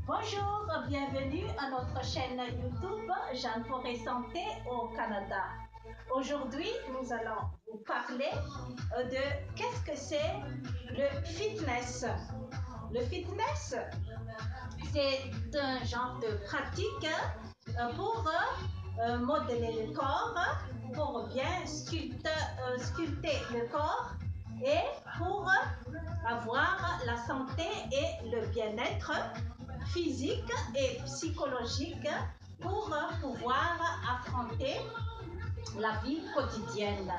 Bonjour, bienvenue à notre chaîne YouTube Jeanne Forêt Santé au Canada. Aujourd'hui, nous allons vous parler de qu'est-ce que c'est le fitness. Le fitness, c'est un genre de pratique pour modeler le corps, pour bien sculpter le corps et pour avoir la santé et le bien-être physique et psychologique pour pouvoir affronter la vie quotidienne.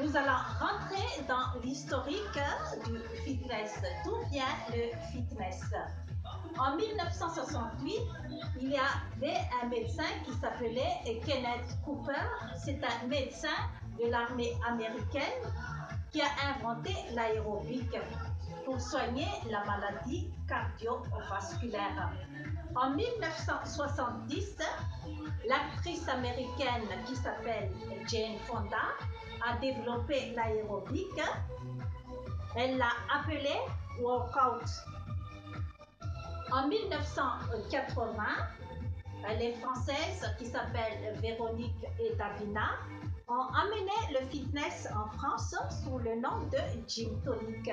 Nous allons rentrer dans l'historique du fitness. D'où vient le fitness? En 1968, il y avait un médecin qui s'appelait Kenneth Cooper. C'est un médecin de l'armée américaine qui a inventé l'aérobic pour soigner la maladie cardiovasculaire. En 1970, l'actrice américaine qui s'appelle Jane Fonda a développé l'aérobic. Elle l'a appelé workout. En 1980, les Françaises qui s'appellent Véronique et Davina ont amené le fitness en France sous le nom de Gym Tonic.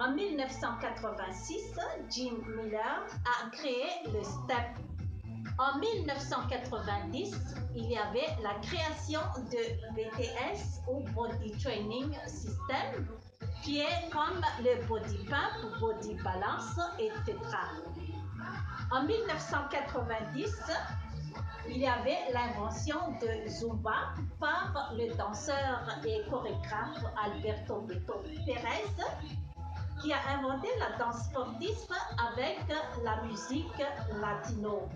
En 1986, Jim Miller a créé le STEP. En 1990, il y avait la création de BTS ou Body Training System, qui est comme le body pump, body balance, etc. En 1990, il y avait l'invention de Zumba par le danseur et chorégraphe Alberto Beto Pérez, qui a inventé la danse sportive avec la musique latino.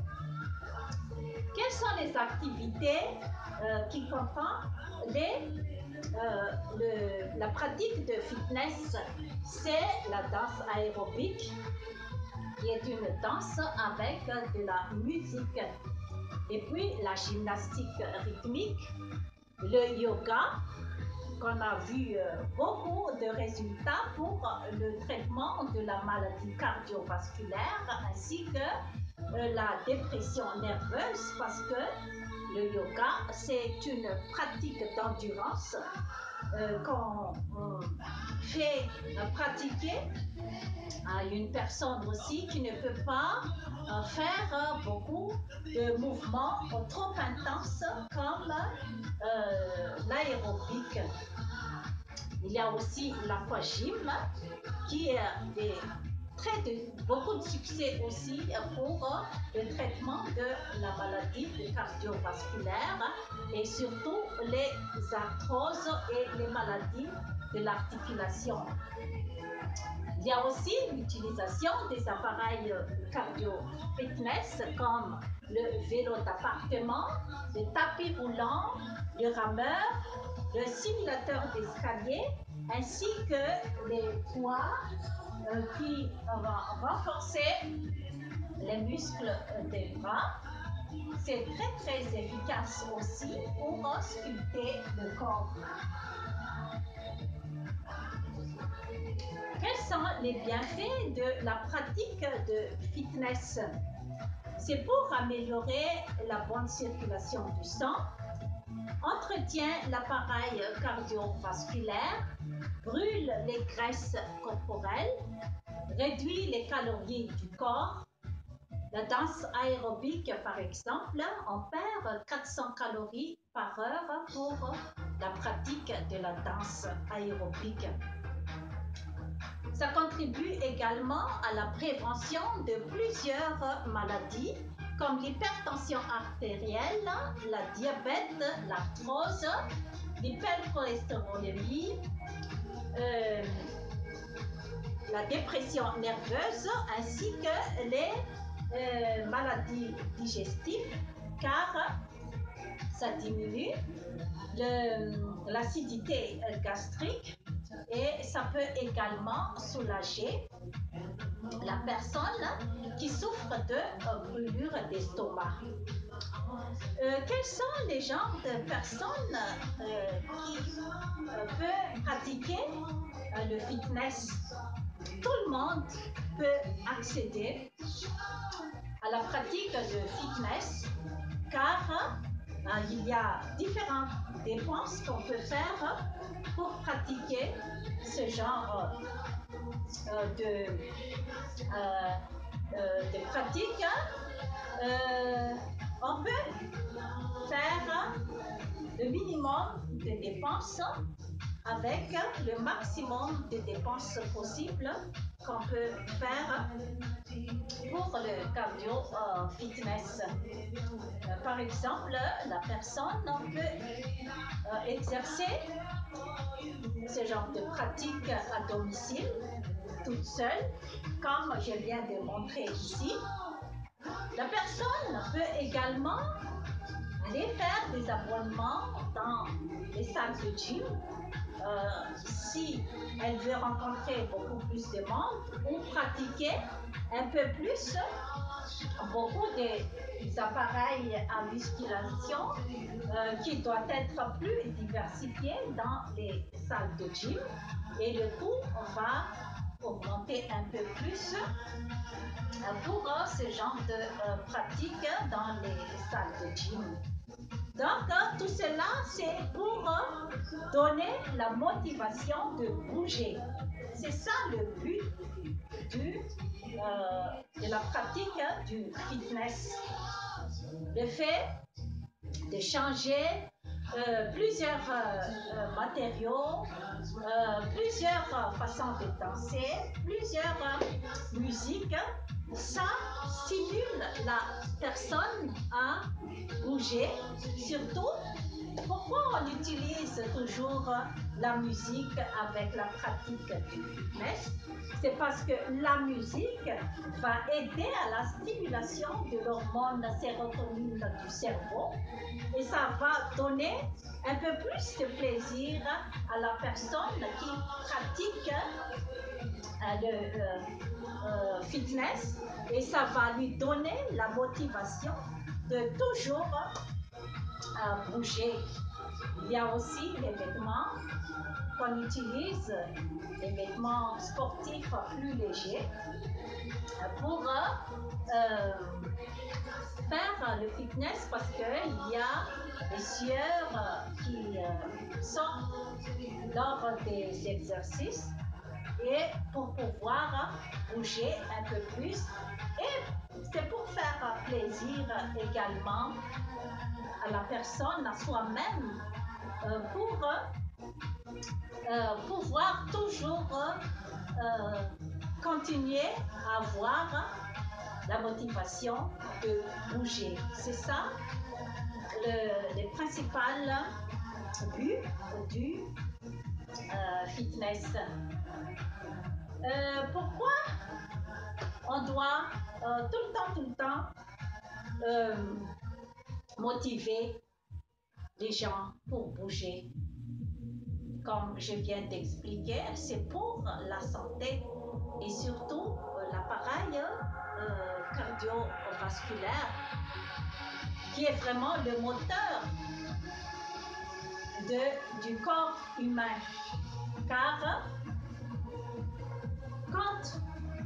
Quelles sont les activités qui comprennent la pratique de fitness? C'est la danse aérobique, qui est une danse avec de la musique. Et puis la gymnastique rythmique, le yoga, qu'on a vu beaucoup de résultats pour le traitement de la maladie cardiovasculaire ainsi que la dépression nerveuse, parce que le yoga, c'est une pratique d'endurance qu'on fait pratiquer à une personne aussi qui ne peut pas faire beaucoup de mouvements trop intenses comme l'aérobic. Il y a aussi l'aquagym qui a beaucoup de succès aussi pour le traitement de la maladie cardiovasculaire et surtout les arthroses et les maladies de l'articulation. Il y a aussi l'utilisation des appareils cardio-fitness comme le vélo d'appartement, le tapis roulant, le rameur, le simulateur d'escalier, ainsi que les poids qui vont renforcer les muscles des bras. C'est très efficace aussi pour sculpter le corps. Quels sont les bienfaits de la pratique de fitness? C'est pour améliorer la bonne circulation du sang, entretient l'appareil cardiovasculaire, brûle les graisses corporelles, réduit les calories du corps. La danse aérobique, par exemple, on perd 400 calories par heure pour la pratique de la danse aérobique. Ça contribue également à la prévention de plusieurs maladies comme l'hypertension artérielle, la diabète, l'arthrose, l'hypercholestérolémie, la dépression nerveuse ainsi que les maladies digestives, car ça diminue l'acidité gastrique et ça peut également soulager la personne qui souffre de brûlure d'estomac. Quels sont les genres de personnes qui peuvent pratiquer le fitness? tout le monde peut accéder à la pratique de fitness car il y a différentes dépenses qu'on peut faire pour pratiquer ce genre de, pratique. On peut faire le minimum de dépenses avec le maximum de dépenses possibles qu'on peut faire pour le cardio fitness. Par exemple, la personne peut exercer ce genre de pratique à domicile, toute seule, comme je viens de montrer ici. La personne peut également aller faire des abonnements dans les salles de gym si elle veut rencontrer beaucoup plus de monde ou pratiquer un peu plus beaucoup d'appareils à musculation qui doivent être plus diversifiés dans les salles de gym et le coût va augmenter un peu plus pour ce genre de pratique dans les salles de gym. Donc, tout cela, c'est pour donner la motivation de bouger. C'est ça le but de la pratique du fitness. Le fait de changer plusieurs matériaux, plusieurs façons de danser, plusieurs musiques, ça stimule la personne à bouger. Surtout, pourquoi on utilise toujours la musique avec la pratique du fitness? C'est parce que la musique va aider à la stimulation de l'hormone sérotonine du cerveau et ça va donner un peu plus de plaisir à la personne qui pratique le fitness et ça va lui donner la motivation de toujours bouger. Il y a aussi les vêtements qu'on utilise, les vêtements sportifs plus légers pour faire le fitness parce qu'il y a des sueurs qui sortent lors des exercices et pour pouvoir bouger un peu plus et c'est pour faire plaisir également à la personne, à soi-même, pour pouvoir toujours continuer à avoir la motivation de bouger. C'est ça le principal but du fitness. Pourquoi on doit tout le temps motiver les gens pour bouger? Comme je viens d'expliquer, c'est pour la santé et surtout l'appareil cardiovasculaire qui est vraiment le moteur du corps humain. Car quand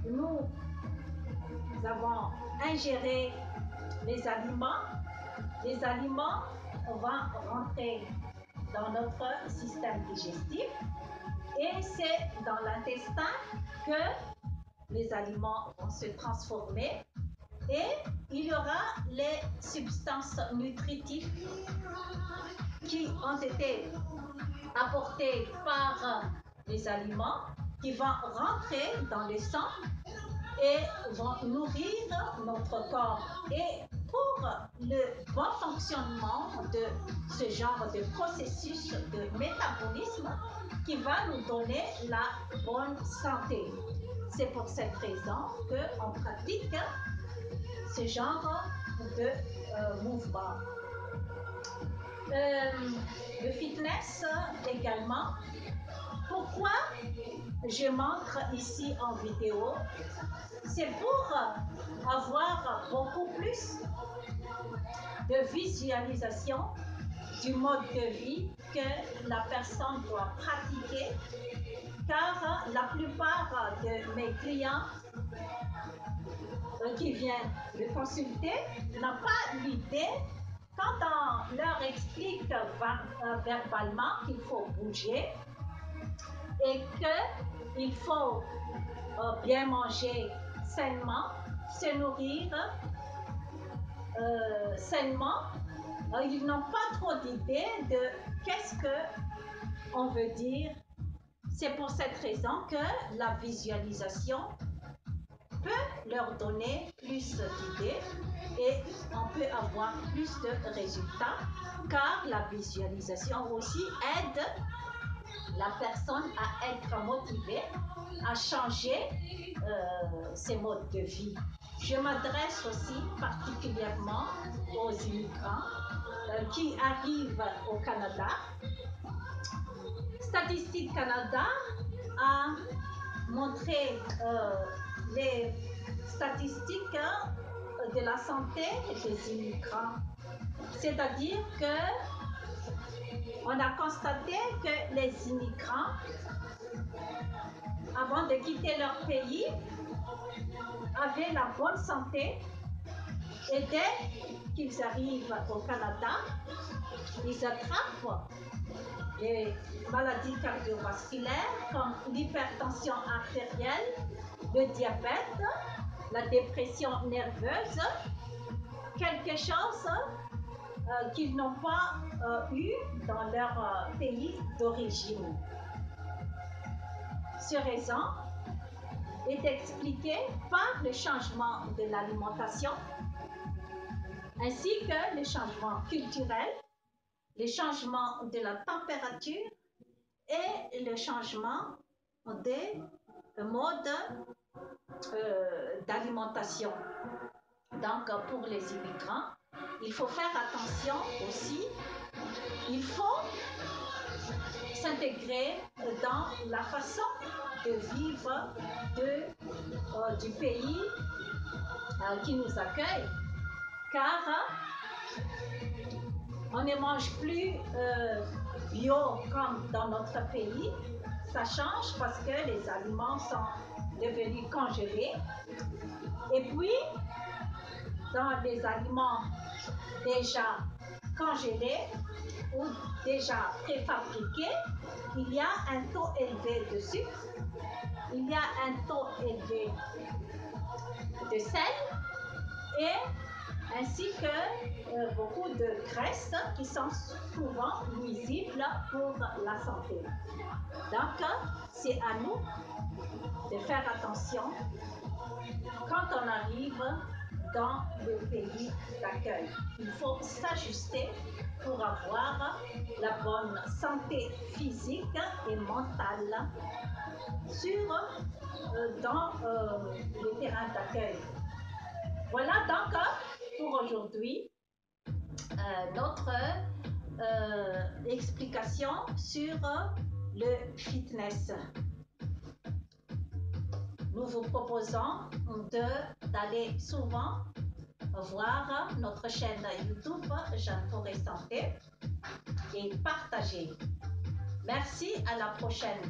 nous avons ingéré les aliments vont rentrer dans notre système digestif et c'est dans l'intestin que les aliments vont se transformer et il y aura les substances nutritives qui ont été apportées par les aliments qui vont rentrer dans le sang et vont nourrir notre corps. Et pour le bon fonctionnement de ce genre de processus de métabolisme qui va nous donner la bonne santé. C'est pour cette raison qu'on pratique ce genre de mouvement. Le fitness également. Pourquoi je montre ici en vidéo? C'est pour avoir beaucoup plus de visualisation du mode de vie que la personne doit pratiquer, car la plupart de mes clients qui viennent me consulter n'ont pas l'idée quand on leur explique verbalement qu'il faut bouger et qu'il faut bien manger sainement, se nourrir sainement, ils n'ont pas trop d'idée de qu'est-ce qu'on veut dire. C'est pour cette raison que la visualisation peut leur donner plus d'idées et on peut avoir plus de résultats, car la visualisation aussi aide la personne à être motivée, à changer ses modes de vie. Je m'adresse aussi particulièrement aux immigrants qui arrivent au Canada. Statistique Canada a montré les statistiques de la santé des immigrants. C'est-à-dire que on a constaté que les immigrants, avant de quitter leur pays, avaient la bonne santé et dès qu'ils arrivent au Canada, ils attrapent les maladies cardiovasculaires comme l'hypertension artérielle, le diabète, la dépression nerveuse, quelque chose qu'ils n'ont pas eu dans leur pays d'origine. Cette raison est expliquée par le changement de l'alimentation ainsi que les changements culturels, les changements de la température et le changement des modes d'alimentation. Donc, pour les immigrants, il faut faire attention aussi. Il faut s'intégrer dans la façon de vivre du pays qui nous accueille, car on ne mange plus bio comme dans notre pays. Ça change parce que les aliments sont devenus congelés. Et puis, dans les aliments déjà congelés ou déjà préfabriqués, il y a un taux élevé de sucre, il y a un taux élevé de sel et ainsi que beaucoup de graisses qui sont souvent nuisibles pour la santé. Donc, c'est à nous de faire attention quand on arrive dans le pays d'accueil. Il faut s'ajuster pour avoir la bonne santé physique et mentale dans le terrain d'accueil. Voilà donc pour aujourd'hui notre explication sur le fitness. Nous vous proposons d'aller souvent voir notre chaîne YouTube Jeanne Forêt Santé et partager. Merci, à la prochaine.